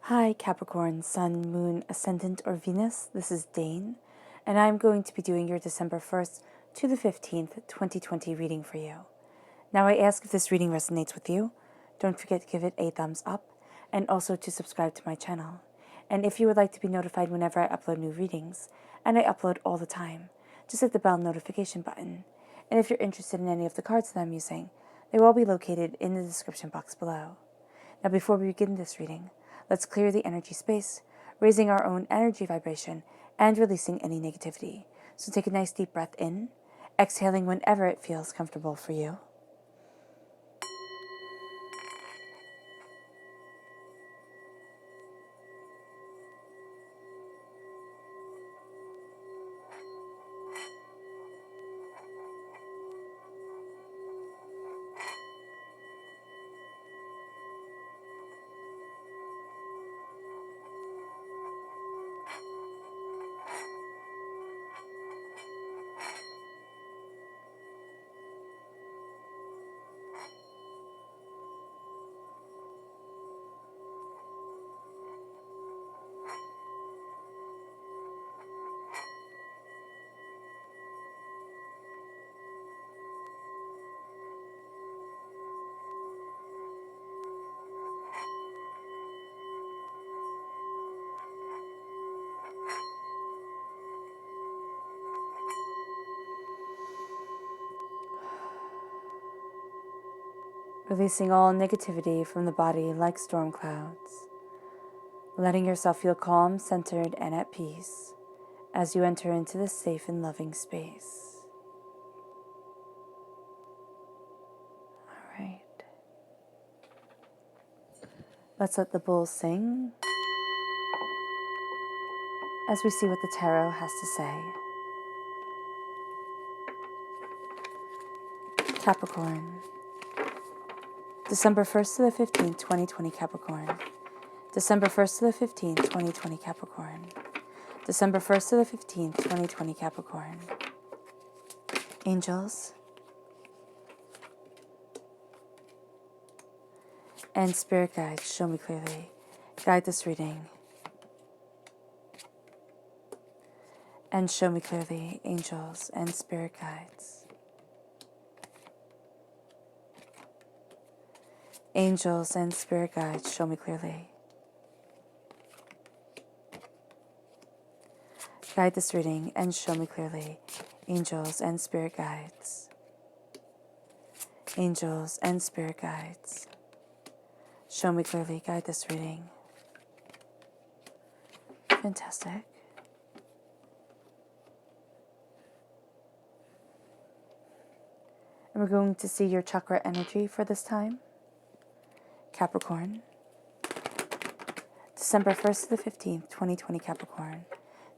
Hi Capricorn, Sun, Moon, Ascendant, or Venus. This is Dane, and I'm going to be doing your December 1st to the 15th, 2020 reading for you. Now I ask if this reading resonates with you. Don't forget to give it a thumbs up, and also to subscribe to my channel. And if you would like to be notified whenever I upload new readings, and I upload all the time, just hit the bell notification button. And if you're interested in any of the cards that I'm using, they will all be located in the description box below. Now before we begin this reading, let's clear the energy space, raising our own energy vibration and releasing any negativity. So take a nice deep breath in, exhaling whenever it feels comfortable for you. Releasing all negativity from the body like storm clouds. Letting yourself feel calm, centered, and at peace as you enter into this safe and loving space. All right. Let's let the bulls sing as we see what the tarot has to say. Capricorn. December 1st to the 15th, 2020 Capricorn. December 1st to the 15th, 2020 Capricorn. December 1st to the 15th, 2020 Capricorn. Angels and spirit guides, show me clearly. Guide this reading. And show me clearly, angels and spirit guides. Angels and spirit guides, show me clearly. Guide this reading and show me clearly, angels and spirit guides. Angels and spirit guides, show me clearly, guide this reading. Fantastic. And we're going to see your chakra energy for this time. Capricorn. December 1st to the 15th, 2020 Capricorn.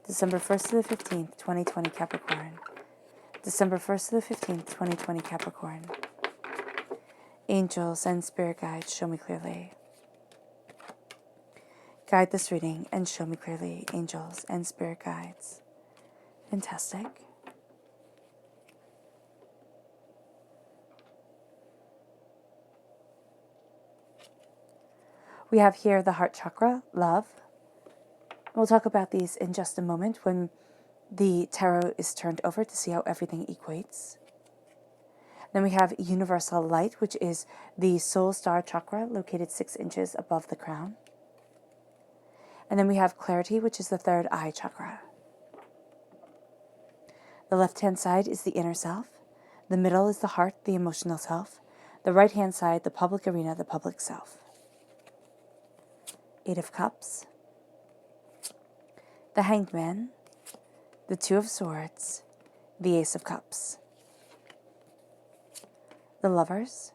December 1st to the 15th, 2020 Capricorn. December 1st to the 15th, 2020 Capricorn. Angels and spirit guides, show me clearly. Guide this reading and show me clearly, angels and spirit guides. Fantastic. We have here the Heart Chakra, love. We'll talk about these in just a moment when the tarot is turned over to see how everything equates. Then we have Universal Light, which is the Soul Star Chakra, located 6 inches above the crown. And then we have Clarity, which is the third eye chakra. The left-hand side is the inner self. The middle is the heart, the emotional self. The right-hand side, the public arena, the public self. 8 of Cups. The Hanged Man. The 2 of Swords. The Ace of Cups. The Lovers.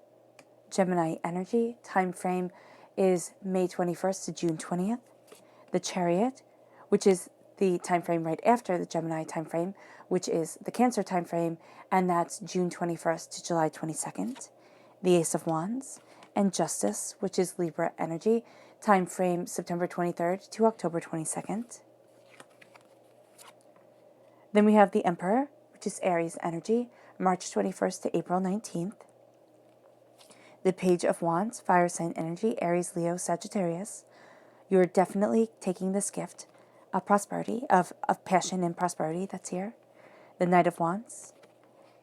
Gemini energy. Time frame is May 21st to June 20th. The Chariot, which is the time frame right after the Gemini time frame, which is the Cancer time frame, and that's June 21st to July 22nd. The Ace of Wands, and Justice, which is Libra energy, time frame September 23rd to October 22nd. Then we have the Emperor, which is Aries energy, March 21st to April 19th. The Page of Wands, fire sign energy, Aries, Leo, Sagittarius, You're definitely taking this gift of prosperity, of passion and prosperity that's here. The Knight of Wands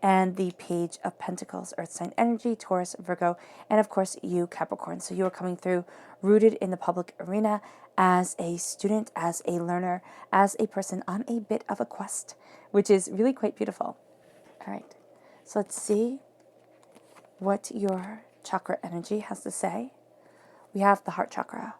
and the Page of Pentacles, Earth sign energy, Taurus, Virgo, and of course you, Capricorn. So you are coming through rooted in the public arena as a student, as a learner, as a person on a bit of a quest, which is really quite beautiful. All right, so let's see what your chakra energy has to say. We have the heart chakra,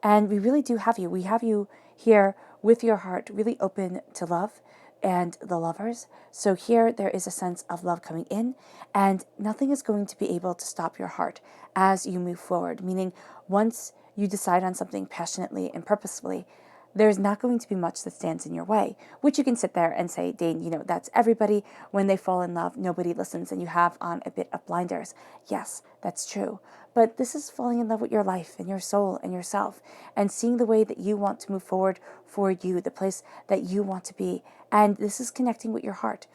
and we really do have you. We have you here with your heart really open to love and the lovers. So here there is a sense of love coming in, and nothing is going to be able to stop your heart as you move forward, meaning once you decide on something passionately and purposefully, there's not going to be much that stands in your way, which you can sit there and say, Dane, that's everybody. When they fall in love, nobody listens and you have on a bit of blinders. Yes, that's true. But this is falling in love with your life and your soul and yourself and seeing the way that you want to move forward for you, the place that you want to be. And this is connecting with your heart.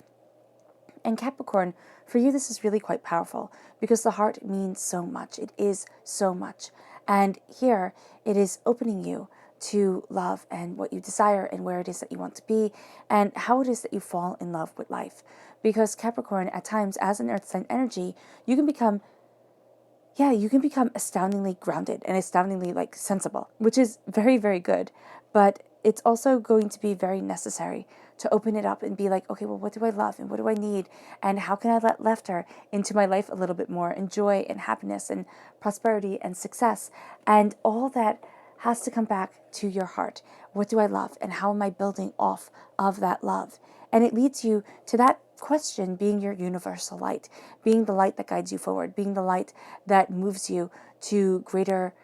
And Capricorn, for you, this is really quite powerful because the heart means so much. It is so much. And here it is opening you to love and what you desire and where it is that you want to be and how it is that you fall in love with life. Because Capricorn, at times, as an earth sign energy, you can become astoundingly grounded and astoundingly sensible, which is very, very good. But it's also going to be very necessary to open it up and be like, okay, well, what do I love and what do I need? And how can I let laughter into my life a little bit more, and joy and happiness and prosperity and success? And all that has to come back to your heart. What do I love? And how am I building off of that love? And it leads you to that question being your universal light, being the light that guides you forward, being the light that moves you to greater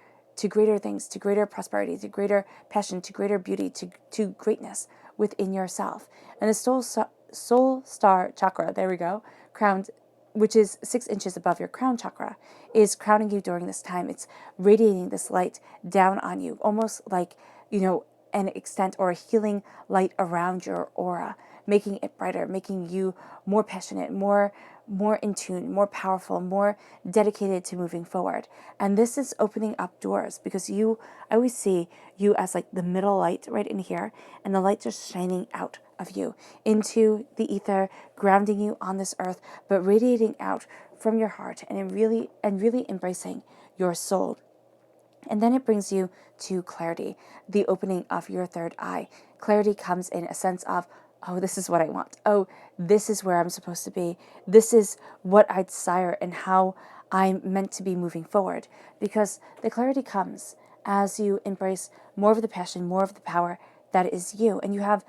things, to greater prosperity, to greater passion, to greater beauty, to greatness within yourself. And the soul star chakra, there we go, crowned, which is 6 inches above your crown chakra, is crowning you during this time. It's radiating this light down on you, almost like, an extent or a healing light around your aura, making it brighter, making you more passionate, more in tune, more powerful, more dedicated to moving forward. And this is opening up doors because I always see you as the middle light right in here, and the light just shining out of you into the ether, grounding you on this earth, but radiating out from your heart and really embracing your soul. And then it brings you to clarity, the opening of your third eye. Clarity comes in a sense of, oh, this is what I want. Oh, this is where I'm supposed to be. This is what I desire and how I'm meant to be moving forward. Because the clarity comes as you embrace more of the passion, more of the power that is you. And you have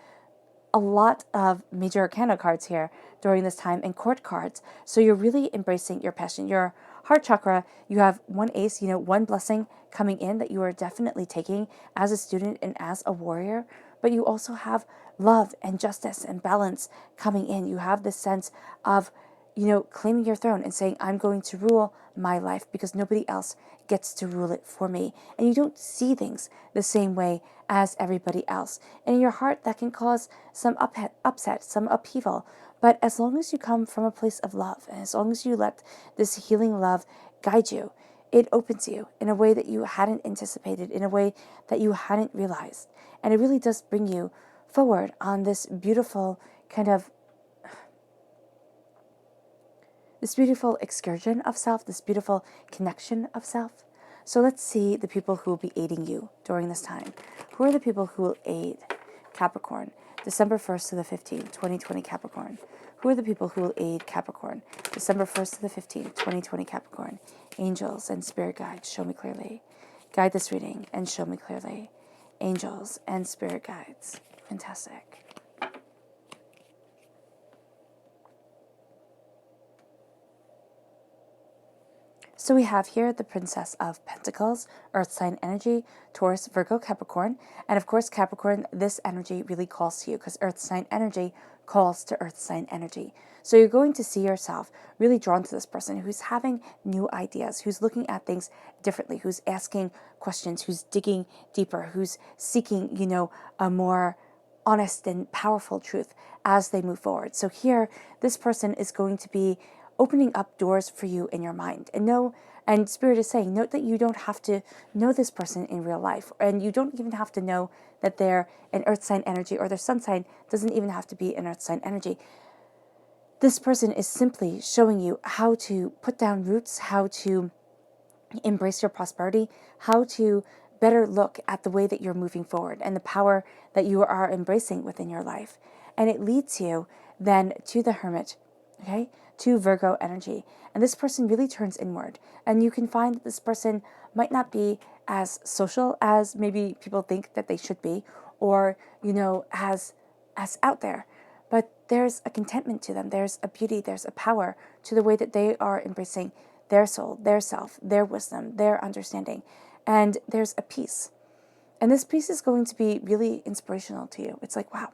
a lot of major arcana cards here during this time and court cards. So you're really embracing your passion. Your heart chakra, you have one ace, one blessing coming in that you are definitely taking as a student and as a warrior. But you also have love and justice and balance coming in. You have this sense of, claiming your throne and saying, I'm going to rule my life because nobody else gets to rule it for me. And you don't see things the same way as everybody else. And in your heart, that can cause some upset, some upheaval. But as long as you come from a place of love, and as long as you let this healing love guide you, it opens you in a way that you hadn't anticipated, in a way that you hadn't realized. And it really does bring you forward on this beautiful excursion of self, this beautiful connection of self. So let's see the people who will be aiding you during this time. Who are the people who will aid Capricorn? December 1st to the 15th, 2020 Capricorn. Who are the people who will aid Capricorn? December 1st to the 15th, 2020 Capricorn. Angels and spirit guides, show me clearly. Guide this reading and show me clearly. Angels and spirit guides. Fantastic. So we have here the Princess of Pentacles, Earth sign energy, Taurus, Virgo, Capricorn. And of course, Capricorn, this energy really calls to you because Earth sign energy calls to Earth sign energy. So you're going to see yourself really drawn to this person who's having new ideas, who's looking at things differently, who's asking questions, who's digging deeper, who's seeking, a more honest and powerful truth as they move forward. So here, this person is going to be opening up doors for you in your mind. And Spirit is saying, note that you don't have to know this person in real life, and you don't even have to know that they're an earth sign energy, or their sun sign doesn't even have to be an earth sign energy. This person is simply showing you how to put down roots, how to embrace your prosperity, how to better look at the way that you're moving forward and the power that you are embracing within your life. And it leads you then to the Hermit, okay, to Virgo energy. And this person really turns inward. And you can find that this person might not be as social as maybe people think that they should be, or, as out there. But there's a contentment to them. There's a beauty, there's a power to the way that they are embracing their soul, their self, their wisdom, their understanding. And there's a peace. And this peace is going to be really inspirational to you. It's like, wow,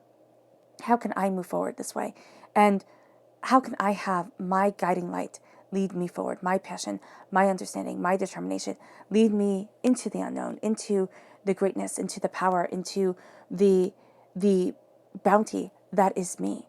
how can I move forward this way? And how can I have my guiding light lead me forward? My passion, my understanding, my determination lead me into the unknown, into the greatness, into the power, into the bounty that is me.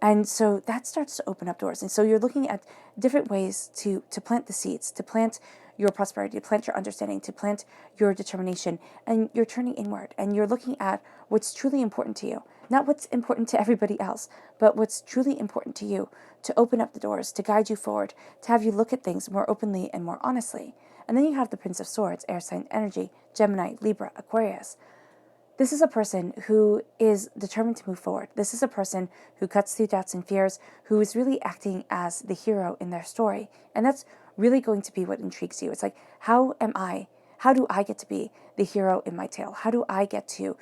And so that starts to open up doors. And so you're looking at different ways to plant the seeds, to plant your prosperity, to plant your understanding, to plant your determination. And you're turning inward and you're looking at what's truly important to you. Not what's important to everybody else, but what's truly important to you, to open up the doors, to guide you forward, to have you look at things more openly and more honestly. And then you have the Prince of Swords, air sign energy, Gemini, Libra, Aquarius. This is a person who is determined to move forward. This is a person who cuts through doubts and fears, who is really acting as the hero in their story. And that's really going to be what intrigues you. It's like, how do I get to be the hero in my tale? How do I get to,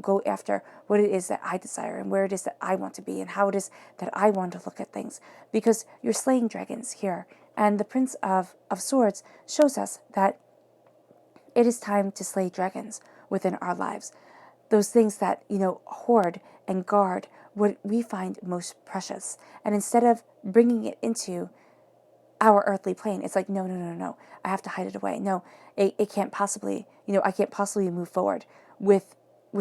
go after what it is that I desire and where it is that I want to be and how it is that I want to look at things? Because you're slaying dragons here. And the Prince of Swords shows us that it is time to slay dragons within our lives. Those things that, hoard and guard what we find most precious. And instead of bringing it into our earthly plane, it's like, no. I have to hide it away. No, it can't possibly, I can't possibly move forward with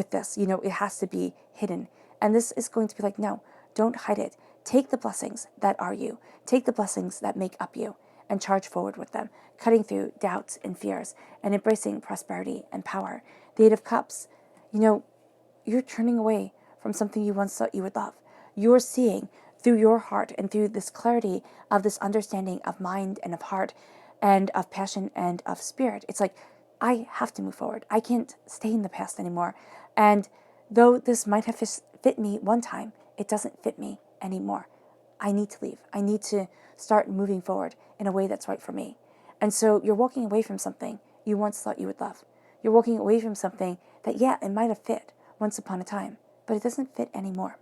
this. It has to be hidden. And this is going to be like, no, don't hide it. Take the blessings that are you. Take the blessings that make up you and charge forward with them, cutting through doubts and fears and embracing prosperity and power. The Eight of Cups, you're turning away from something you once thought you would love. You're seeing through your heart and through this clarity of this understanding of mind and of heart and of passion and of spirit. It's like, I have to move forward. I can't stay in the past anymore. And though this might have fit me one time, it doesn't fit me anymore. I need to leave. I need to start moving forward in a way that's right for me. And so you're walking away from something you once thought you would love. You're walking away from something that, it might have fit once upon a time, but it doesn't fit anymore.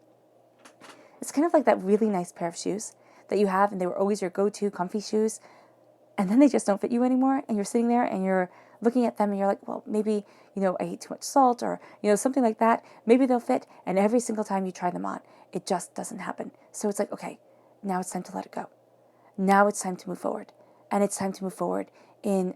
It's kind of like that really nice pair of shoes that you have, and they were always your go-to comfy shoes, and then they just don't fit you anymore, and you're sitting there and you're looking at them and you're like, well, maybe, I ate too much salt, or, something like that. Maybe they'll fit, and every single time you try them on, it just doesn't happen. So it's like, okay, now it's time to let it go. Now it's time to move forward, and it's time to move forward in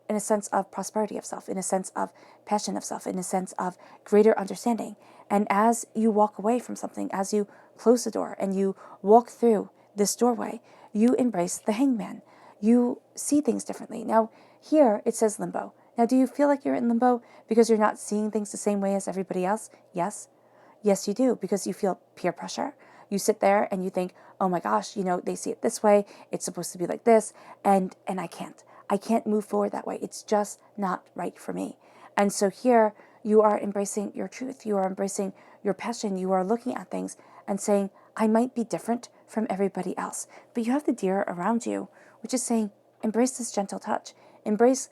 a sense of prosperity of self, in a sense of passion of self, in a sense of greater understanding. And as you walk away from something, as you close the door and you walk through this doorway, you embrace the Hangman. You see things differently. Now, here it says limbo. Now, do you feel like you're in limbo because you're not seeing things the same way as everybody else? Yes. Yes, you do, because you feel peer pressure. You sit there and you think, oh my gosh, they see it this way. It's supposed to be like this. And I can't. I can't move forward that way. It's just not right for me. And so here you are embracing your truth. You are embracing your passion. You are looking at things and saying, I might be different from everybody else. But you have the deer around you, which is saying, embrace this gentle touch. Embrace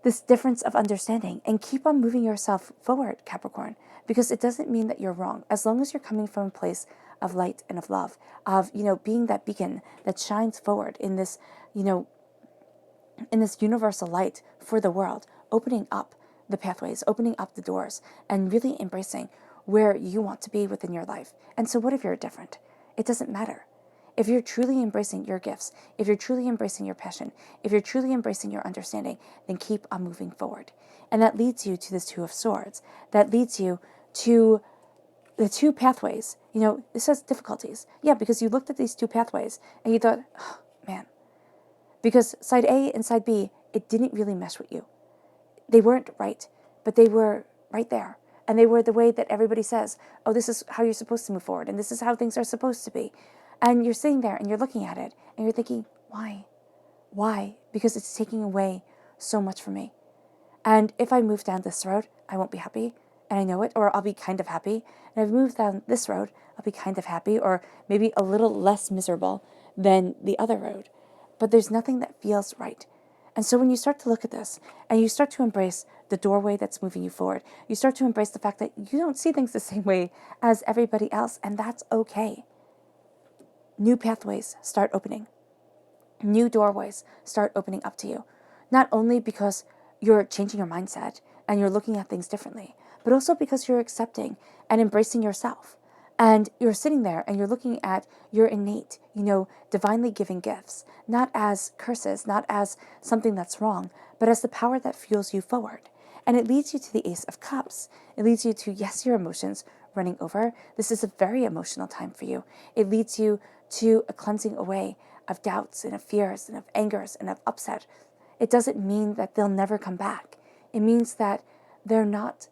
this difference of understanding and keep on moving yourself forward, Capricorn, because it doesn't mean that you're wrong. As long as you're coming from a place of light and of love, of, being that beacon that shines forward in this, in this universal light for the world, opening up the pathways, opening up the doors, and really embracing where you want to be within your life. And so what if you're different? It doesn't matter. If you're truly embracing your gifts, if you're truly embracing your passion, if you're truly embracing your understanding, then keep on moving forward. And that leads you to this Two of Swords. That leads you to the two pathways It says difficulties. Yeah, because you looked at these two pathways and you thought, oh, man, because side A and side B, it didn't really mesh with you. They weren't right, but they were right there. And they were the way that everybody says, oh, this is how you're supposed to move forward, and this is how things are supposed to be. And you're sitting there and you're looking at it and you're thinking, why? Why? Because it's taking away so much from me. And if I move down this road, I won't be happy, and I know it, or I'll be kind of happy. And if I move down this road, I'll be kind of happy, or maybe a little less miserable than the other road. But there's nothing that feels right. And so when you start to look at this and you start to embrace the doorway that's moving you forward, you start to embrace the fact that you don't see things the same way as everybody else, and that's okay. New pathways start opening. New doorways start opening up to you. Not only because you're changing your mindset and you're looking at things differently, but also because you're accepting and embracing yourself. And you're sitting there and you're looking at your innate, divinely given gifts, not as curses, not as something that's wrong, but as the power that fuels you forward. And it leads you to the Ace of Cups. It leads you to, yes, your emotions running over. This is a very emotional time for you. It leads you to a cleansing away of doubts and of fears and of angers and of upset. It doesn't mean that they'll never come back. It means that they're not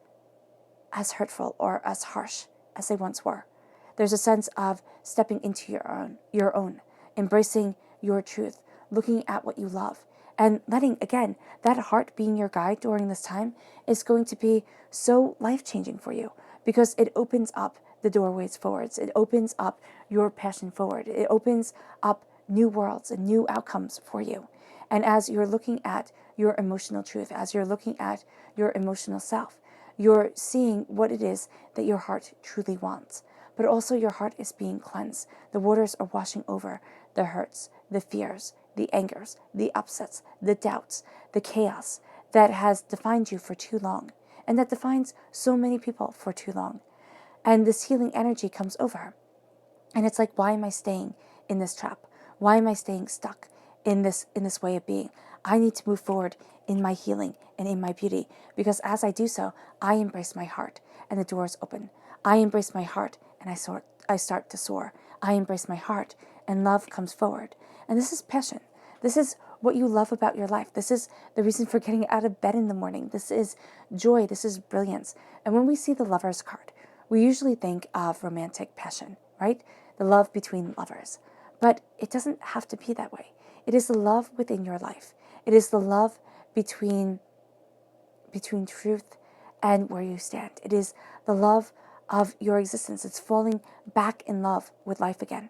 as hurtful or as harsh as they once were. There's a sense of stepping into your own, embracing your truth, looking at what you love, and letting, again, that heart being your guide during this time is going to be so life-changing for you because it opens up the doorways forwards. It opens up your passion forward. It opens up new worlds and new outcomes for you. And as you're looking at your emotional truth, as you're looking at your emotional self, you're seeing what it is that your heart truly wants. But also your heart is being cleansed. The waters are washing over the hurts, the fears, the angers, the upsets, the doubts, the chaos that has defined you for too long and that defines so many people for too long. And this healing energy comes over. And it's like, why am I staying in this trap? Why am I staying stuck in this way of being? I need to move forward in my healing and in my beauty, because as I do so, I embrace my heart and the doors open. I embrace my heart and I start to soar. I embrace my heart and love comes forward. And this is passion. This is what you love about your life. This is the reason for getting out of bed in the morning. This is joy. This is brilliance. And when we see the Lover's card, we usually think of romantic passion, right? The love between lovers. But it doesn't have to be that way. It is the love within your life. It is the love between truth and where you stand. It is the love of your existence. It's falling back in love with life again.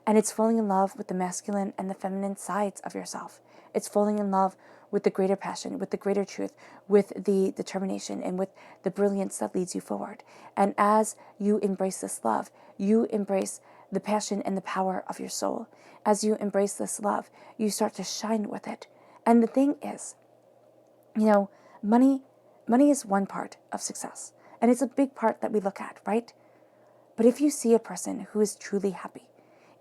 And it's falling in love with the masculine and the feminine sides of yourself. It's falling in love with the greater passion, with the greater truth, with the determination, and with the brilliance that leads you forward. And as you embrace this love, you embrace the passion and the power of your soul. As you embrace this love, you start to shine with it. And the thing is, money is one part of success. And it's a big part that we look at, right? But if you see a person who is truly happy,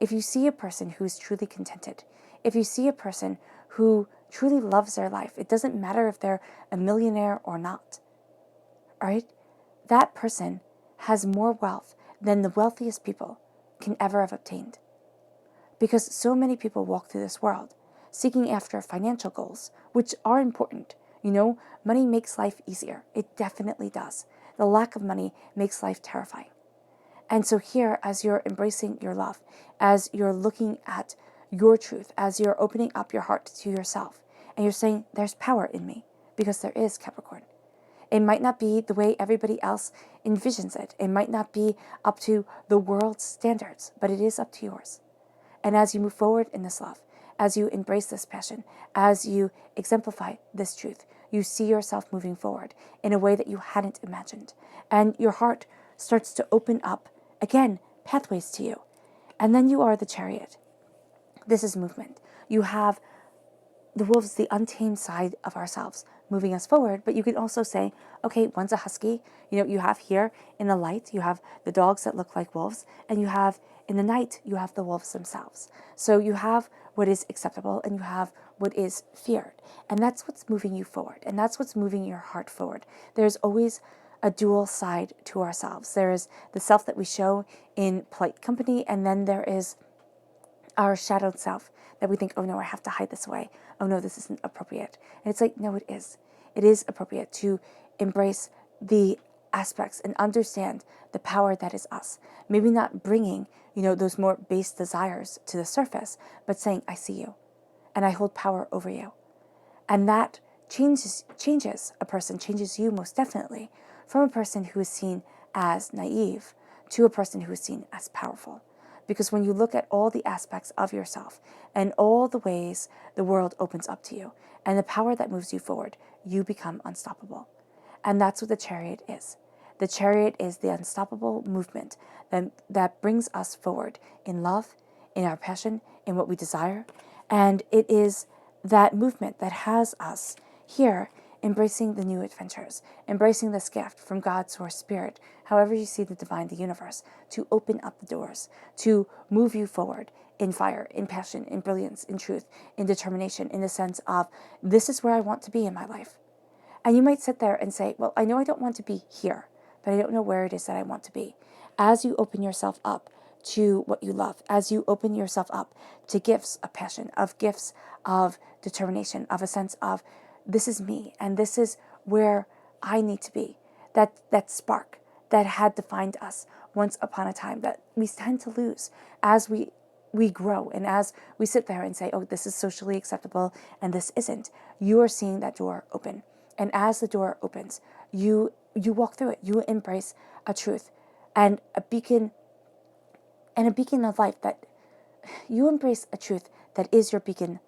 if you see a person who is truly contented, if you see a person who truly loves their life, it doesn't matter if they're a millionaire or not, all right? That person has more wealth than the wealthiest people can ever have obtained. Because so many people walk through this world seeking after financial goals, which are important. Money makes life easier. It definitely does. The lack of money makes life terrifying. And so here, as you're embracing your love, as you're looking at your truth, as you're opening up your heart to yourself, and you're saying, there's power in me, because there is, Capricorn. It might not be the way everybody else envisions it. It might not be up to the world's standards, but it is up to yours. And as you move forward in this love, as you embrace this passion, as you exemplify this truth, you see yourself moving forward in a way that you hadn't imagined. And your heart starts to open up, again, pathways to you. And then you are the Chariot. This is movement. You have the wolves, the untamed side of ourselves, moving us forward. But you can also say, okay, one's a husky. You have here in the light, you have the dogs that look like wolves, and you have in the night, you have the wolves themselves. So you have what is acceptable and you have what is feared. And that's what's moving you forward. And that's what's moving your heart forward. There's always a dual side to ourselves. There is the self that we show in polite company, and then there is our shadowed self that we think, oh no, I have to hide this away. Oh no, this isn't appropriate. And it's like, no, it is. It is appropriate to embrace the aspects and understand the power that is us. Maybe not bringing, those more base desires to the surface, but saying, I see you and I hold power over you. And that changes a person, changes you most definitely, from a person who is seen as naive to a person who is seen as powerful. Because when you look at all the aspects of yourself and all the ways the world opens up to you and the power that moves you forward, you become unstoppable. And that's what the chariot is. The chariot is the unstoppable movement that brings us forward in love, in our passion, in what we desire. And it is that movement that has us here embracing the new adventures, embracing this gift from God, Source, Spirit, however you see the divine, the universe, to open up the doors, to move you forward in fire, in passion, in brilliance, in truth, in determination, in the sense of, this is where I want to be in my life. And you might sit there and say, well, I know I don't want to be here, but I don't know where it is that I want to be. As you open yourself up to what you love, as you open yourself up to gifts of passion, of gifts of determination, of a sense of, this is me, and this is where I need to be. That spark that had defined us once upon a time, that we tend to lose as we grow, and as we sit there and say, oh, this is socially acceptable and this isn't. You are seeing that door open. And as the door opens, you walk through it. You embrace a truth and a beacon of life, that you embrace a truth that is your beacon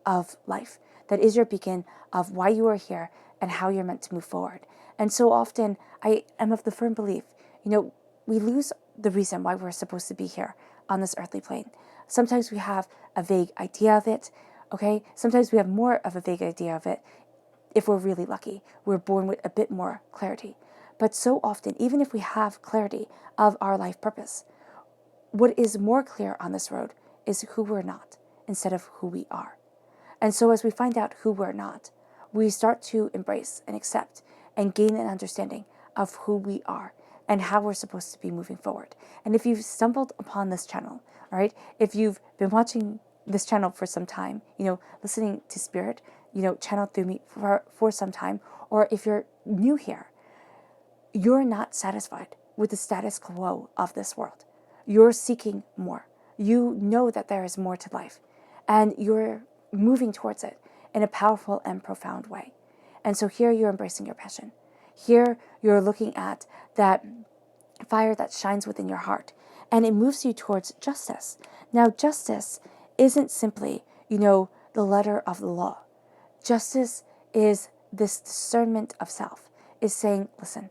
of life, that is your beacon of why you are here and how you're meant to move forward. And so often I am of the firm belief, we lose the reason why we're supposed to be here on this earthly plane. Sometimes we have a vague idea of it, okay? Sometimes we have more of a vague idea of it. If we're really lucky, we're born with a bit more clarity. But so often, even if we have clarity of our life purpose, what is more clear on this road is who we're not instead of who we are. And so as we find out who we're not, we start to embrace and accept and gain an understanding of who we are and how we're supposed to be moving forward. And if you've stumbled upon this channel, all right, if you've been watching this channel for some time, listening to Spirit, channeled through me for some time, or if you're new here, you're not satisfied with the status quo of this world. You're seeking more. You know that there is more to life, and you're moving towards it in a powerful and profound way. And so here you're embracing your passion. Here you're looking at that fire that shines within your heart, and it moves you towards justice. Now, justice isn't simply, the letter of the law. Justice is this discernment of self, is saying, listen,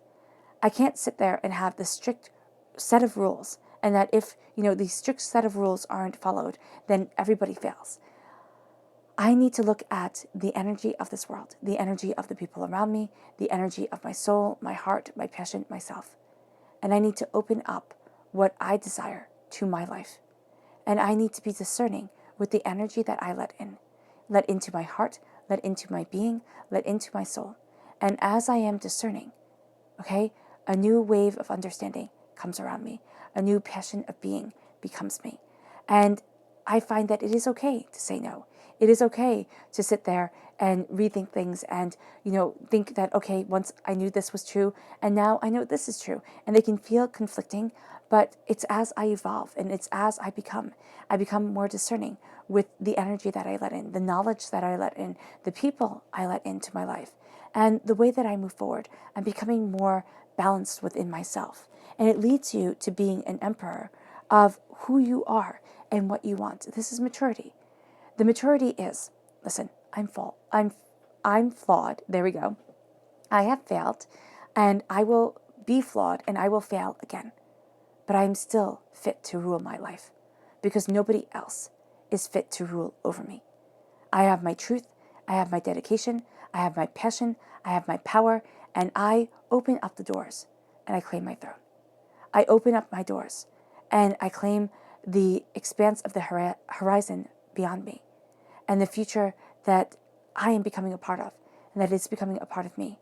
I can't sit there and have this strict set of rules, and that if, these strict set of rules aren't followed, then everybody fails. I need to look at the energy of this world, the energy of the people around me, the energy of my soul, my heart, my passion, myself. And I need to open up what I desire to my life. And I need to be discerning with the energy that I let into my heart, let into my being, let into my soul. And as I am discerning, okay, a new wave of understanding comes around me. A new passion of being becomes me. And I find that it is okay to say no. It is okay to sit there and rethink things and, think that, okay, once I knew this was true and now I know this is true. And they can feel conflicting, but it's as I evolve and it's as I become more discerning with the energy that I let in, the knowledge that I let in, the people I let into my life. And the way that I move forward, I'm becoming more balanced within myself. And it leads you to being an emperor of who you are and what you want. This is maturity. The maturity is, listen, I'm flawed. There we go. I have failed, and I will be flawed, and I will fail again. But I am still fit to rule my life, because nobody else is fit to rule over me. I have my truth, I have my dedication, I have my passion, I have my power, and I open up the doors, and I claim my throne. I open up my doors, and I claim the expanse of the horizon beyond me, and the future that I am becoming a part of, and that is becoming a part of me.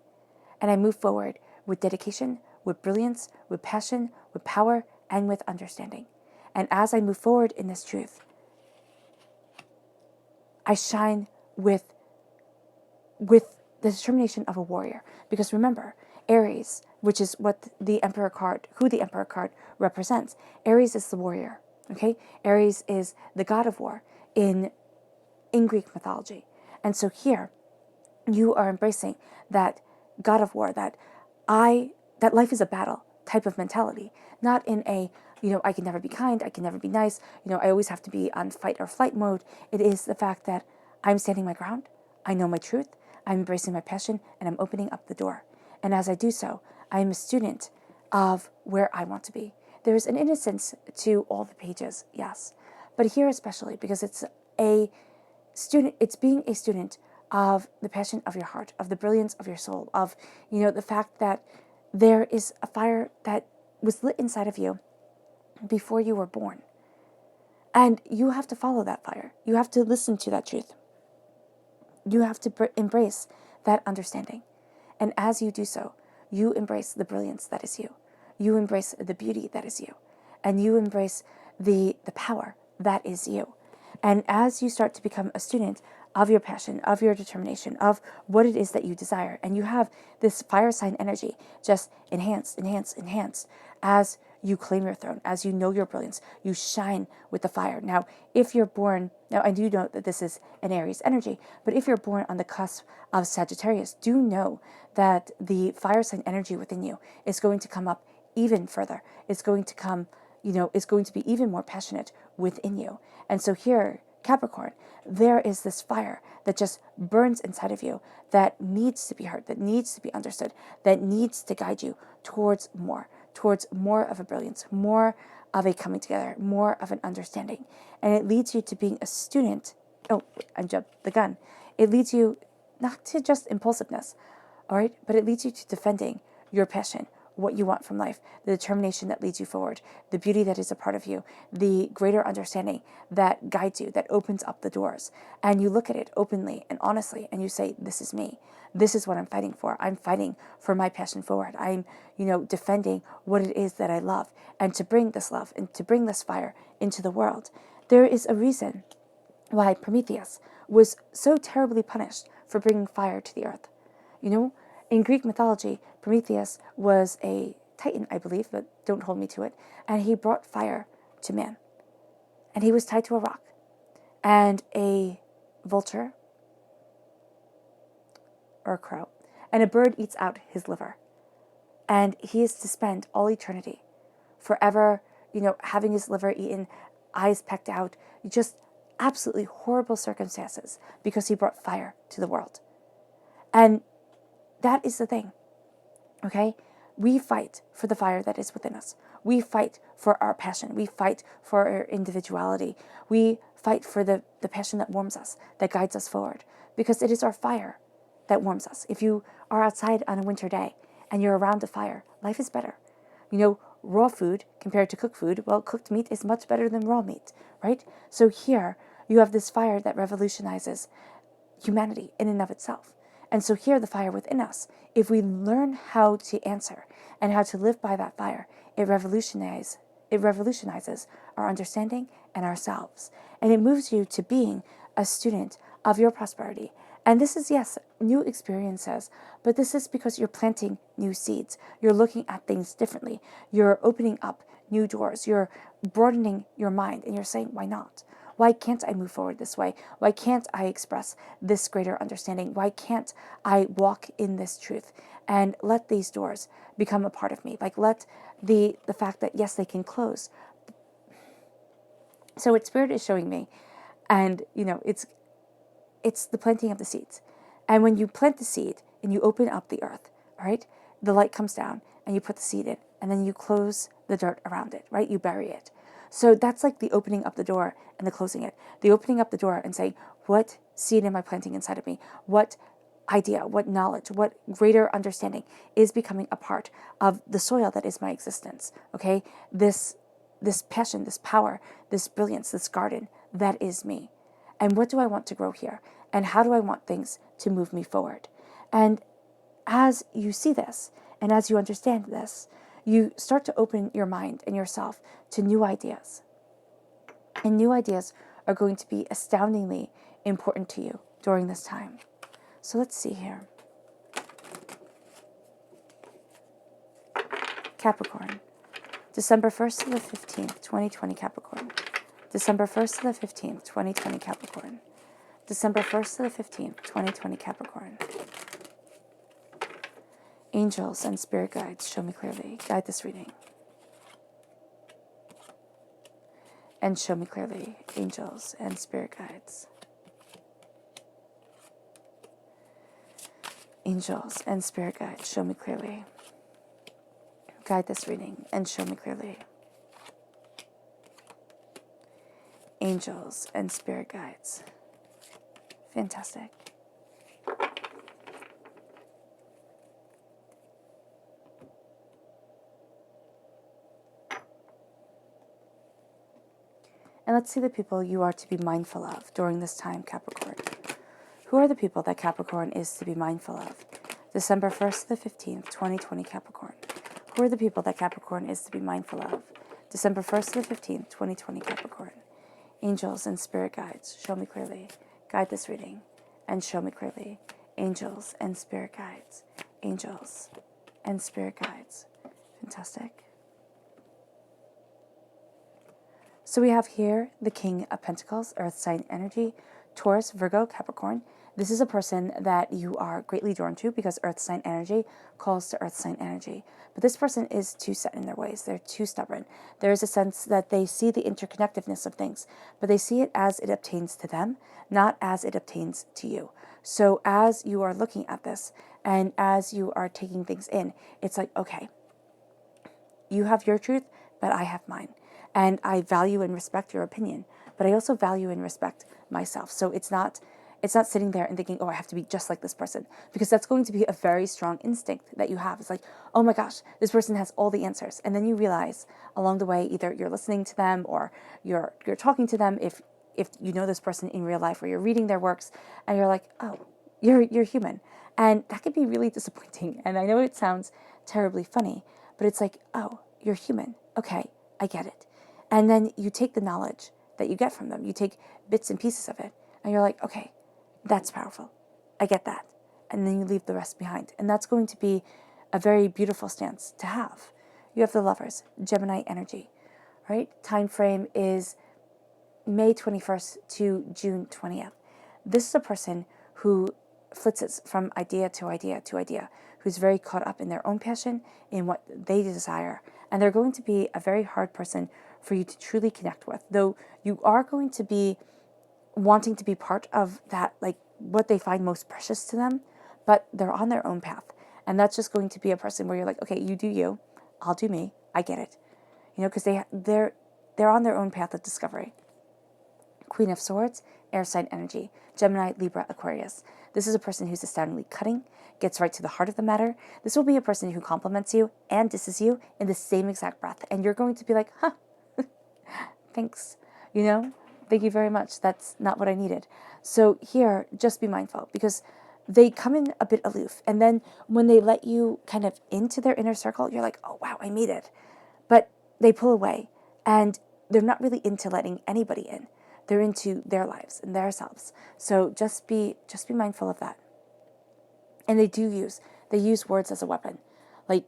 And I move forward with dedication, with brilliance, with passion, with power, and with understanding. And as I move forward in this truth, I shine with the determination of a warrior. Because remember, Aries, which is what who the Emperor card represents, Aries is the warrior. Okay? Aries is the god of war in Greek mythology. And so here, you are embracing that god of war, that life is a battle type of mentality, not in a, I can never be kind, I can never be nice, I always have to be on fight or flight mode. It is the fact that I'm standing my ground, I know my truth, I'm embracing my passion, and I'm opening up the door. And as I do so, I am a student of where I want to be. There's an innocence to all the pages, yes, but here especially because it's being a student of the passion of your heart, of the brilliance of your soul, of, the fact that there is a fire that was lit inside of you before you were born. And you have to follow that fire. You have to listen to that truth. You have to embrace that understanding. And as you do so, you embrace the brilliance that is you. You embrace the beauty that is you. And you embrace the power that is you. And as you start to become a student of your passion, of your determination, of what it is that you desire, and you have this fire sign energy just enhanced as you claim your throne, as you know your brilliance, you shine with the fire. Now, if you're born, now I do know that this is an Aries energy, but if you're born on the cusp of Sagittarius, do know that the fire sign energy within you is going to come up even further. It's going to come, is going to be even more passionate within you. And so here, Capricorn, there is this fire that just burns inside of you that needs to be heard, that needs to be understood, that needs to guide you towards more of a brilliance, more of a coming together, more of an understanding. And it leads you to being a student. Oh, I jumped the gun. It leads you not to just impulsiveness, all right, but it leads you to defending your passion, what you want from life, the determination that leads you forward, the beauty that is a part of you, the greater understanding that guides you, that opens up the doors. And you look at it openly and honestly, and you say, this is me. This is what I'm fighting for. I'm fighting for my passion forward. I'm, defending what it is that I love. And to bring this love and to bring this fire into the world. There is a reason why Prometheus was so terribly punished for bringing fire to the earth. In Greek mythology, Prometheus was a titan, I believe, but don't hold me to it. And he brought fire to man. And he was tied to a rock. And a vulture, or a crow, and a bird eats out his liver. And he is to spend all eternity, forever, having his liver eaten, eyes pecked out, just absolutely horrible circumstances because he brought fire to the world. And that is the thing, okay? We fight for the fire that is within us. We fight for our passion. We fight for our individuality. We fight for the passion that warms us, that guides us forward, because it is our fire that warms us. If you are outside on a winter day and you're around a fire, life is better. Raw food compared to cooked food, well, cooked meat is much better than raw meat, right? So here you have this fire that revolutionizes humanity in and of itself. And so here, the fire within us, if we learn how to answer and how to live by that fire, it revolutionizes our understanding and ourselves. And it moves you to being a student of your prosperity. And this is, yes, new experiences, but this is because you're planting new seeds. You're looking at things differently. You're opening up new doors. You're broadening your mind, and you're saying, why not? Why can't I move forward this way? Why can't I express this greater understanding? Why can't I walk in this truth and let these doors become a part of me? Like, let the fact that, yes, they can close. So what Spirit is showing me, and, it's the planting of the seeds. And when you plant the seed and you open up the earth, all right, the light comes down and you put the seed in, and then you close the dirt around it, right? You bury it. So that's like the opening up the door and the closing it. The opening up the door and saying, what seed am I planting inside of me? What idea, what knowledge, what greater understanding is becoming a part of the soil that is my existence, okay? This passion, this power, this brilliance, this garden, that is me. And what do I want to grow here? And how do I want things to move me forward? And as you see this, And as you understand this, you start to open your mind and yourself to new ideas. And new ideas are going to be astoundingly important to you during this time. So let's see here. Capricorn, December 1st to the 15th, 2020 Capricorn. December 1st to the 15th, 2020 Capricorn. December 1st to the 15th, 2020 Capricorn. Angels and spirit guides, show me clearly. Guide this reading. And show me clearly, angels and spirit guides. Angels and spirit guides, show me clearly. Guide this reading and show me clearly. Angels and spirit guides. Fantastic. And let's see the people you are to be mindful of during this time, Capricorn. Who are the people that Capricorn is to be mindful of? December 1st to the 15th, 2020 Capricorn. Who are the people that Capricorn is to be mindful of? December 1st to the 15th, 2020 Capricorn. Angels and spirit guides, show me clearly. Guide this reading and show me clearly. Angels and spirit guides. Angels and spirit guides. Fantastic. So we have here the King of Pentacles, Earth sign energy, Taurus, Virgo, Capricorn. This is a person that you are greatly drawn to because Earth sign energy calls to Earth sign energy. But this person is too set in their ways. They're too stubborn. There is a sense that they see the interconnectedness of things, but they see it as it obtains to them, not as it obtains to you. So as you are looking at this and as you are taking things in, it's like, okay, you have your truth, but I have mine. And I value and respect your opinion, but I also value and respect myself. So it's not sitting there and thinking, oh, I have to be just like this person, because that's going to be a very strong instinct that you have. It's like, oh my gosh, this person has all the answers. And then you realize along the way, either you're listening to them or you're talking to them, if you know this person in real life or you're reading their works, and you're like, oh, you're human. And that could be really disappointing. And I know it sounds terribly funny, but it's like, oh, you're human. Okay, I get it. And then you take the knowledge that you get from them. You take bits and pieces of it. And you're like, okay, that's powerful. I get that. And then you leave the rest behind. And that's going to be a very beautiful stance to have. You have the Lovers, Gemini energy, right? Time frame is May 21st to June 20th. This is a person who flitzes from idea to idea to idea, who's very caught up in their own passion, in what they desire. And they're going to be a very hard person for you to truly connect with, though you are going to be wanting to be part of that, like what they find most precious to them, but they're on their own path. And that's just going to be a person where you're like, okay, you do you, I'll do me, I get it. You know, because they're on their own path of discovery. Queen of Swords, air sign energy, Gemini, Libra, Aquarius. This is a person who's astoundingly cutting, gets right to the heart of the matter. This will be a person who compliments you and disses you in the same exact breath. And you're going to be like, huh, thanks, you know, thank you very much. That's not what I needed. So here, just be mindful, because they come in a bit aloof. And then when they let you kind of into their inner circle, you're like, oh, wow, I made it. But they pull away and they're not really into letting anybody in. They're into their lives and themselves. So just be mindful of that. And they use words as a weapon. Like,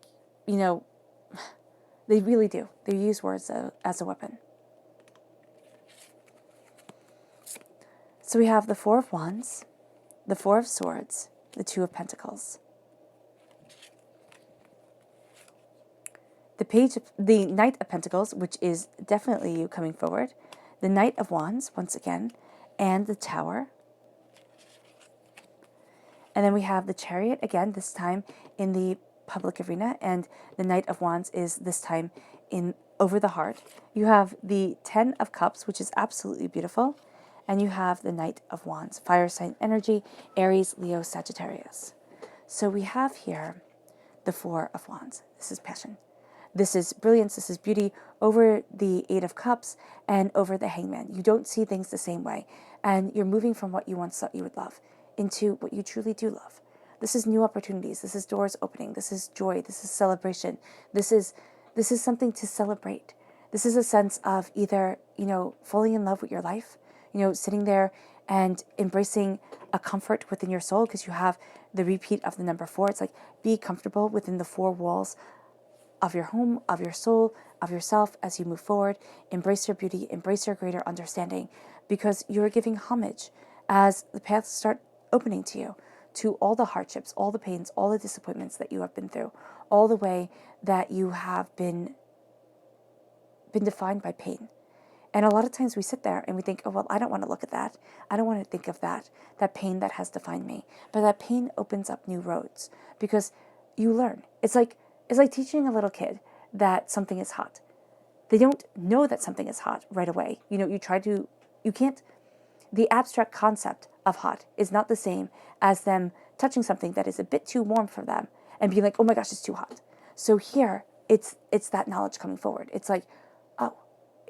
you know, they really do. They use words as a weapon. So we have the Four of Wands, the Four of Swords, the Two of Pentacles. The Knight of Pentacles, which is definitely you coming forward. The Knight of Wands, once again, and the Tower. And then we have the Chariot, again, this time in the public arena, and the Knight of Wands is this time in over the heart. You have the Ten of Cups, which is absolutely beautiful, and you have the Knight of Wands, fire sign energy, Aries, Leo, Sagittarius. So we have here the Four of Wands. This is passion. This is brilliance, this is beauty over the Eight of Cups and over the Hangman. You don't see things the same way, and you're moving from what you once thought you would love into what you truly do love. This is new opportunities. This is doors opening. This is joy. This is celebration. This is something to celebrate. This is a sense of either, falling in love with your life, sitting there and embracing a comfort within your soul because you have the repeat of the number 4. It's like, be comfortable within the 4 walls of your home, of your soul, of yourself as you move forward. Embrace your beauty, embrace your greater understanding, because you're giving homage as the paths start opening to you, to all the hardships, all the pains, all the disappointments that you have been through, all the way that you have been defined by pain. And a lot of times we sit there and we think, oh, well, I don't want to look at that. I don't want to think of that pain that has defined me. But that pain opens up new roads because you learn. It's like teaching a little kid that something is hot. They don't know that something is hot right away. You can't, the abstract concept of hot is not the same as them touching something that is a bit too warm for them and being like, oh my gosh, it's too hot. So here, it's that knowledge coming forward. It's like, oh,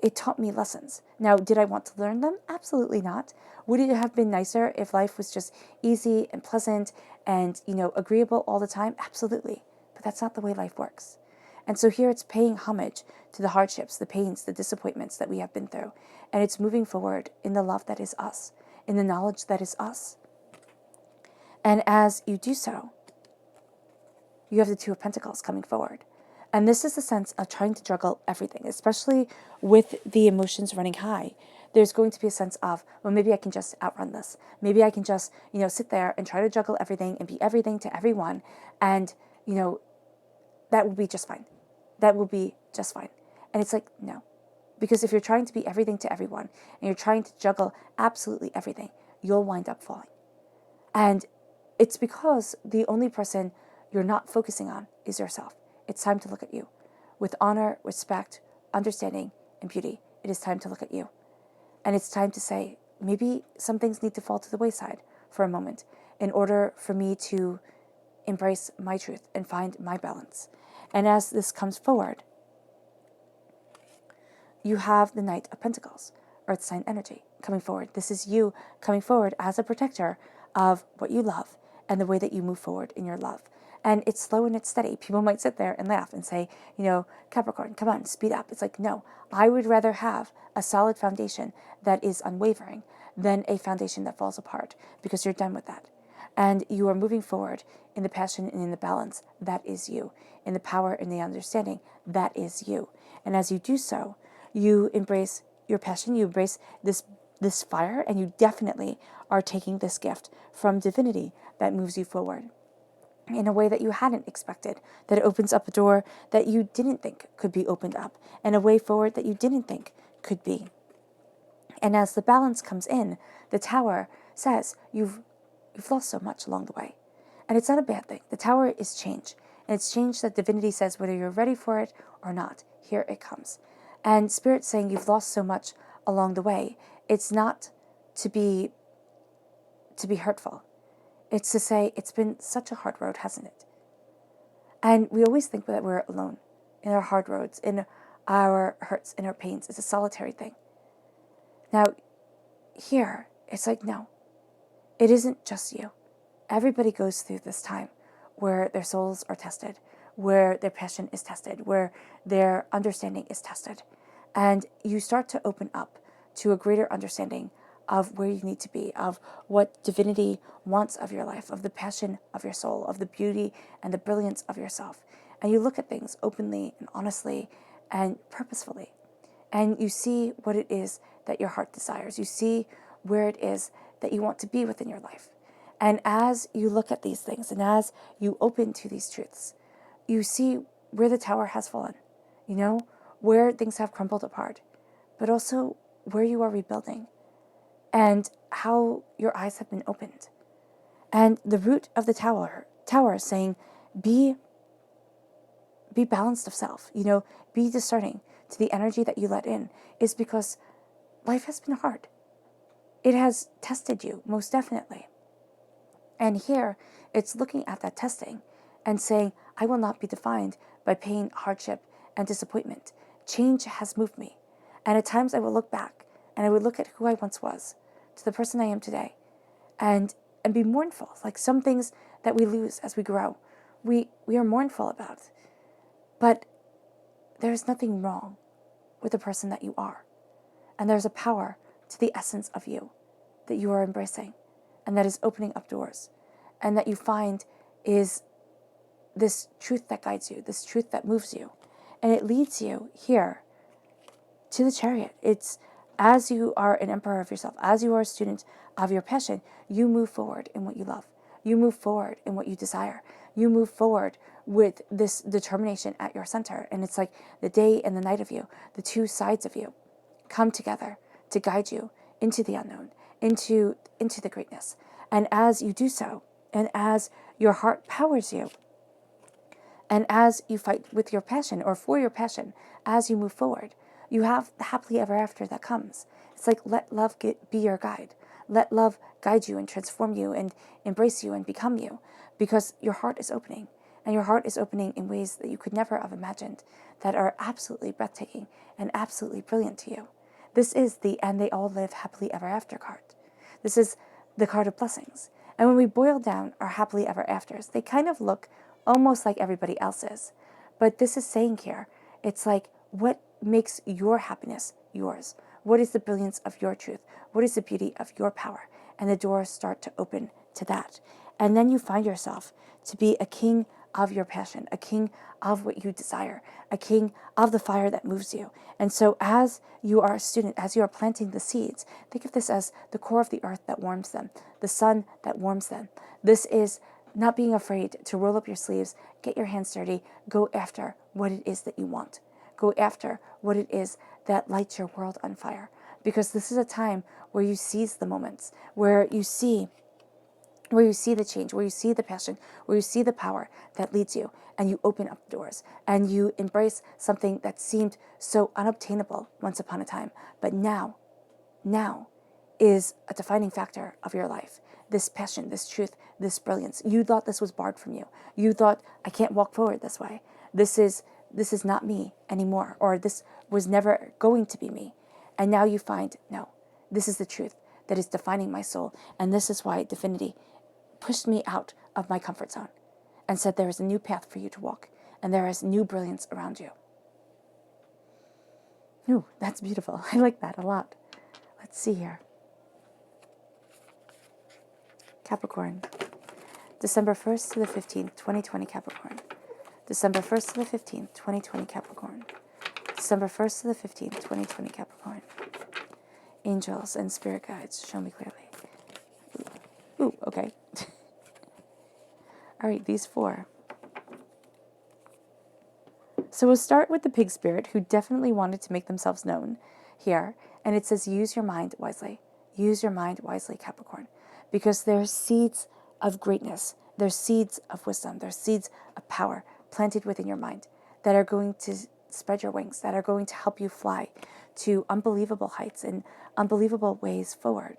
it taught me lessons. Now, did I want to learn them? Absolutely not. Would it have been nicer if life was just easy and pleasant and, agreeable all the time? Absolutely. But that's not the way life works. And so here it's paying homage to the hardships, the pains, the disappointments that we have been through. And it's moving forward in the love that is us, in the knowledge that is us. And as you do so, you have the 2 of Pentacles coming forward. And this is a sense of trying to juggle everything, especially with the emotions running high. There's going to be a sense of, well, maybe I can just outrun this. Maybe I can just, sit there and try to juggle everything and be everything to everyone. And, that will be just fine. That will be just fine. And it's like, no. Because if you're trying to be everything to everyone and you're trying to juggle absolutely everything, you'll wind up falling. And it's because the only person you're not focusing on is yourself. It's time to look at you. With honor, respect, understanding, and beauty, it is time to look at you. And it's time to say, maybe some things need to fall to the wayside for a moment in order for me to embrace my truth and find my balance. And as this comes forward, you have the Knight of Pentacles, Earth sign energy, coming forward. This is you coming forward as a protector of what you love and the way that you move forward in your love. And it's slow and it's steady. People might sit there and laugh and say, Capricorn, come on, speed up. It's like, no, I would rather have a solid foundation that is unwavering than a foundation that falls apart, because you're done with that. And you are moving forward in the passion and in the balance. That is you. In the power and the understanding. That is you. And as you do so, you embrace your passion. You embrace this fire, and you definitely are taking this gift from divinity that moves you forward in a way that you hadn't expected, that it opens up a door that you didn't think could be opened up, and a way forward that you didn't think could be. And as the balance comes in, the Tower says, you've lost so much along the way. And it's not a bad thing. The Tower is change. And it's change that divinity says, whether you're ready for it or not, here it comes. And Spirit's saying you've lost so much along the way. It's not to be hurtful. It's to say, it's been such a hard road, hasn't it? And we always think that we're alone in our hard roads, in our hurts, in our pains. It's a solitary thing. Now, here, it's like, no, it isn't just you. Everybody goes through this time where their souls are tested, where their passion is tested, where their understanding is tested. And you start to open up to a greater understanding of where you need to be, of what divinity wants of your life, of the passion of your soul, of the beauty and the brilliance of yourself. And you look at things openly and honestly and purposefully. And you see what it is that your heart desires. You see where it is that you want to be within your life. And as you look at these things and as you open to these truths, you see where the Tower has fallen, where things have crumbled apart, but also where you are rebuilding and how your eyes have been opened. And the root of the Tower is saying, be balanced of self, be discerning to the energy that you let in, is because life has been hard. It has tested you, most definitely. And here, it's looking at that testing and saying, I will not be defined by pain, hardship, and disappointment. Change has moved me. And at times I will look back and I would look at who I once was to the person I am today. And be mournful. Like some things that we lose as we grow, we are mournful about. But there's nothing wrong with the person that you are. And there's a power to the essence of you that you are embracing, and that is opening up doors, and that you find is this truth that guides you, this truth that moves you. And it leads you here to the Chariot. It's as you are an emperor of yourself, as you are a student of your passion, you move forward in what you love. You move forward in what you desire. You move forward with this determination at your center. And it's like the day and the night of you, the two sides of you, come together to guide you into the unknown, into the greatness. And as you do so, and as your heart powers you, and as you fight with your passion or for your passion, as you move forward, you have the happily ever after that comes. It's like, let love be your guide. Let love guide you and transform you and embrace you and become you, because your heart is opening. And your heart is opening in ways that you could never have imagined, that are absolutely breathtaking and absolutely brilliant to you. This is the "and they all live happily ever after" card. This is the card of blessings. And when we boil down our happily ever afters, they kind of look almost like everybody else's. But this is saying here, it's like, what makes your happiness yours? What is the brilliance of your truth? What is the beauty of your power? And the doors start to open to that. And then you find yourself to be a king of your passion, a king of what you desire, a king of the fire that moves you. And so as you are a student, as you are planting the seeds, think of this as the core of the earth that warms them, the sun that warms them. This is not being afraid to roll up your sleeves, get your hands dirty, go after what it is that you want. Go after what it is that lights your world on fire. Because this is a time where you seize the moments, where you see the change, where you see the passion, where you see the power that leads you, and you open up doors, and you embrace something that seemed so unobtainable once upon a time, but now is a defining factor of your life. This passion, this truth, this brilliance. You thought this was barred from you. You thought, I can't walk forward this way. This is not me anymore, or this was never going to be me. And now you find, no, this is the truth that is defining my soul, and this is why divinity pushed me out of my comfort zone and said there is a new path for you to walk, and there is new brilliance around you. Ooh, that's beautiful. I like that a lot. Let's see here. Capricorn, December 1st to the 15th, 2020 Capricorn. December 1st to the 15th, 2020 Capricorn. December 1st to the 15th, 2020 Capricorn. Angels and spirit guides, show me clearly. Ooh, okay. All right, these four. So we'll start with the pig spirit, who definitely wanted to make themselves known here. And it says, use your mind wisely. Use your mind wisely, Capricorn. Because there's seeds of greatness. There's seeds of wisdom. There's seeds of power planted within your mind that are going to spread your wings, that are going to help you fly to unbelievable heights and unbelievable ways forward.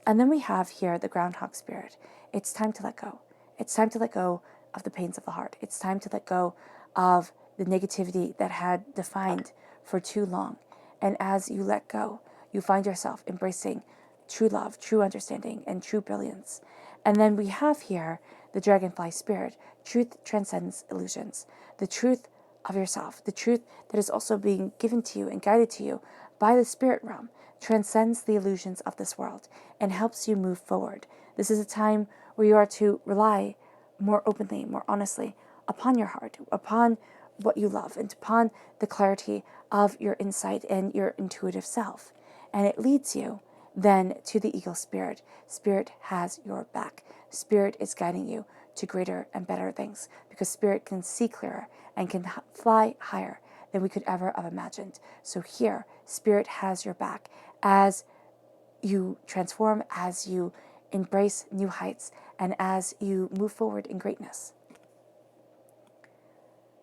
And then we have here the groundhog spirit. It's time to let go. It's time to let go of the pains of the heart. It's time to let go of the negativity that had defined for too long. And as you let go, you find yourself embracing true love, true understanding, and true brilliance. And then we have here the dragonfly spirit. Truth transcends illusions. The truth of yourself, the truth that is also being given to you and guided to you by the spirit realm, transcends the illusions of this world and helps you move forward. This is a time where you are to rely more openly, more honestly upon your heart, upon what you love, and upon the clarity of your insight and your intuitive self. And it leads you then to the eagle spirit. Spirit has your back. Spirit is guiding you to greater and better things, because spirit can see clearer and can fly higher than we could ever have imagined. So here, spirit has your back as you transform, as you embrace new heights, and as you move forward in greatness.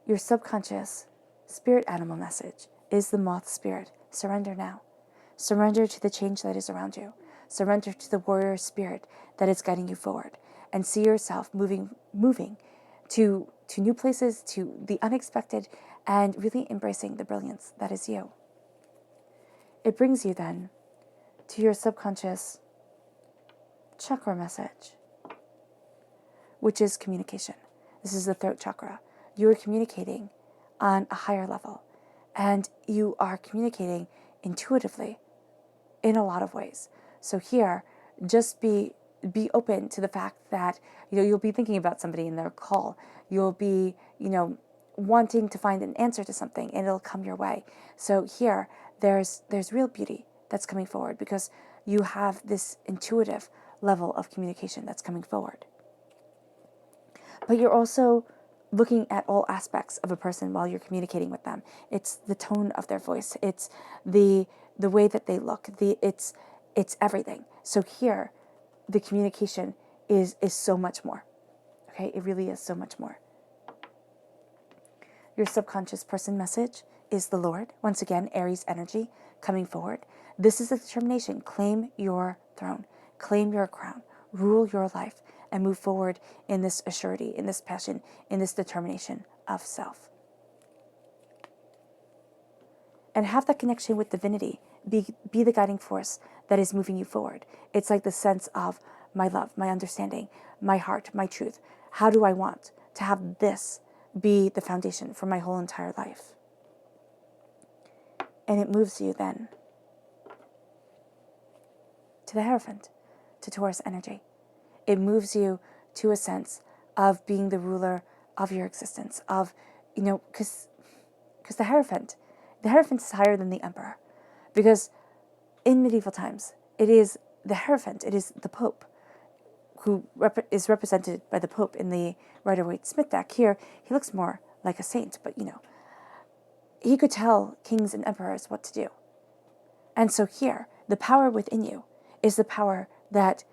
Your subconscious spirit animal message is the moth spirit. Surrender now. Surrender to the change that is around you. Surrender to the warrior spirit that is guiding you forward, and see yourself moving to new places, to the unexpected, and really embracing the brilliance that is you. It brings you then to your subconscious chakra message. which is communication. This is the throat chakra. You are communicating on a higher level, and you are communicating intuitively in a lot of ways. So here, just be open to the fact that you'll be thinking about somebody in their call. You'll be wanting to find an answer to something, and it'll come your way. So here, there's real beauty that's coming forward because you have this intuitive level of communication that's coming forward. But you're also looking at all aspects of a person while you're communicating with them. It's the tone of their voice. It's the way that they look. It's everything. So here, the communication is so much more. Okay, it really is so much more. Your subconscious person message is the Lord. Once again, Aries energy coming forward. This is a determination. Claim your throne. Claim your crown. Rule your life and move forward in this assurity, in this passion, in this determination of self. And have that connection with divinity. Be the guiding force that is moving you forward. It's like the sense of my love, my understanding, my heart, my truth. How do I want to have this be the foundation for my whole entire life? And it moves you then to the Hierophant, to Taurus energy. It moves you to a sense of being the ruler of your existence, of, because the Hierophant is higher than the Emperor. Because in medieval times, it is the Hierophant, it is the Pope, who is represented by the Pope in the Rider-Waite-Smith deck. Here, he looks more like a saint, but he could tell kings and emperors what to do. And so here, the power within you is the power that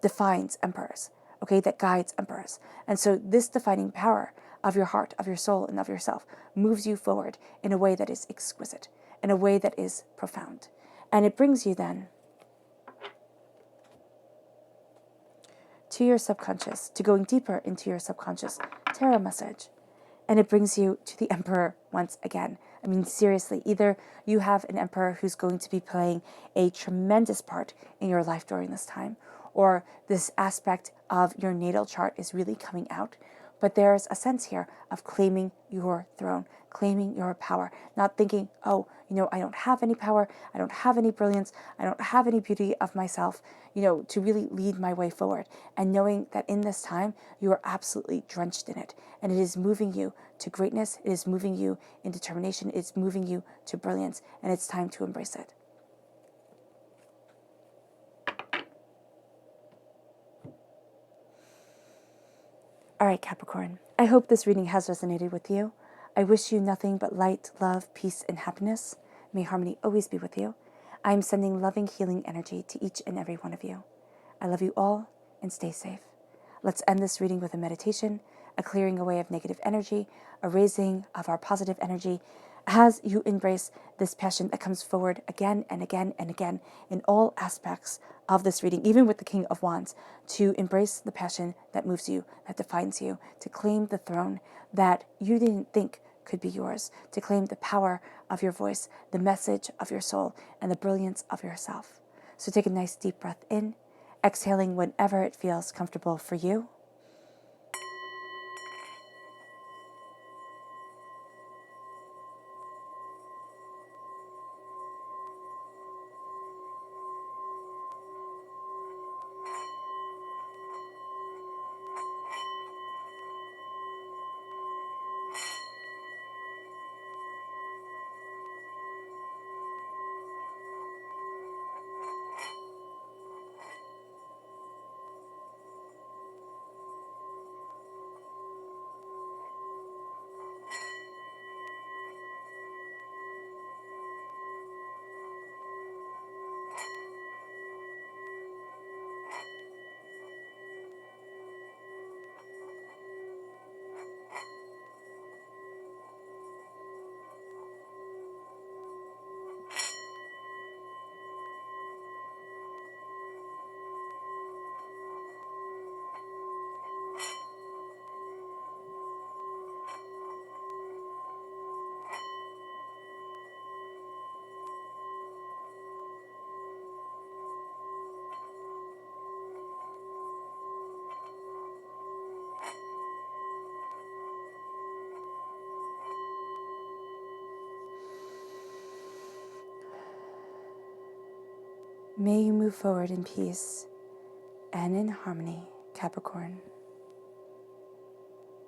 defines emperors, okay, that guides emperors. And so this defining power of your heart, of your soul, and of yourself moves you forward in a way that is exquisite, in a way that is profound. And it brings you then to your subconscious, to going deeper into your subconscious tarot message. And it brings you to the Emperor once again. I mean, seriously, either you have an Emperor who's going to be playing a tremendous part in your life during this time, or this aspect of your natal chart is really coming out. But there's a sense here of claiming your throne, claiming your power, not thinking, oh, I don't have any power, I don't have any brilliance, I don't have any beauty of myself, to really lead my way forward. And knowing that in this time, you are absolutely drenched in it. And it is moving you to greatness, it is moving you in determination, it's moving you to brilliance, and it's time to embrace it. All right, Capricorn, I hope this reading has resonated with you. I wish you nothing but light, love, peace, and happiness. May harmony always be with you. I am sending loving, healing energy to each and every one of you. I love you all, and stay safe. Let's end this reading with a meditation, a clearing away of negative energy, a raising of our positive energy, as you embrace this passion that comes forward again and again and again in all aspects of this reading, even with the King of Wands, to embrace the passion that moves you, that defines you, to claim the throne that you didn't think could be yours, to claim the power of your voice, the message of your soul, and the brilliance of yourself. So take a nice deep breath in, exhaling whenever it feels comfortable for you. May you move forward in peace and in harmony, Capricorn.